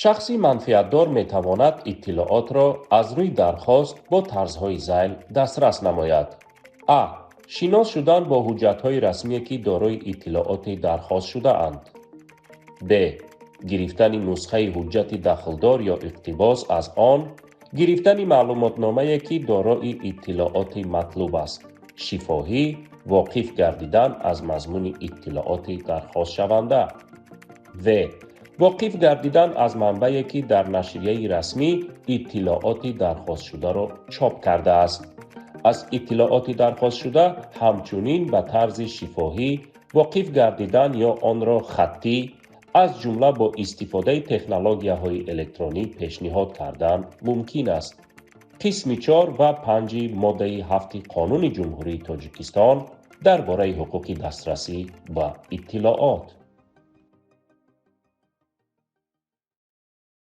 شخصی منفعتدار میتواند اطلاعات را از روی درخواست با طرزهای ذیل دسترس نماید. ا. شناس شدن با حجتهای رسمی که دارای اطلاعات درخواست شده اند. ب. گرفتن نسخه حجت دخلدار یا اقتباس از آن، گرفتن معلوماتنامه که دارای اطلاعات مطلوب است، شفاهی، واقف گردیدن از مضمون اطلاعات درخواست شونده. و. واقف گردیدن از منبعی که در نشریه رسمی اطلاعات درخواست شده را چاپ کرده است. از اطلاعات درخواست شده همچنین به طرز شفاهی واقف گردیدن یا آن را خطی از جمله با استفاده تکنولوژی‌های الکترونی پیشنهاد کردن ممکن است. قسم 4 و 5 ماده 7 قانون جمهوری تاجیکستان درباره حقوق دسترسی به اطلاعات.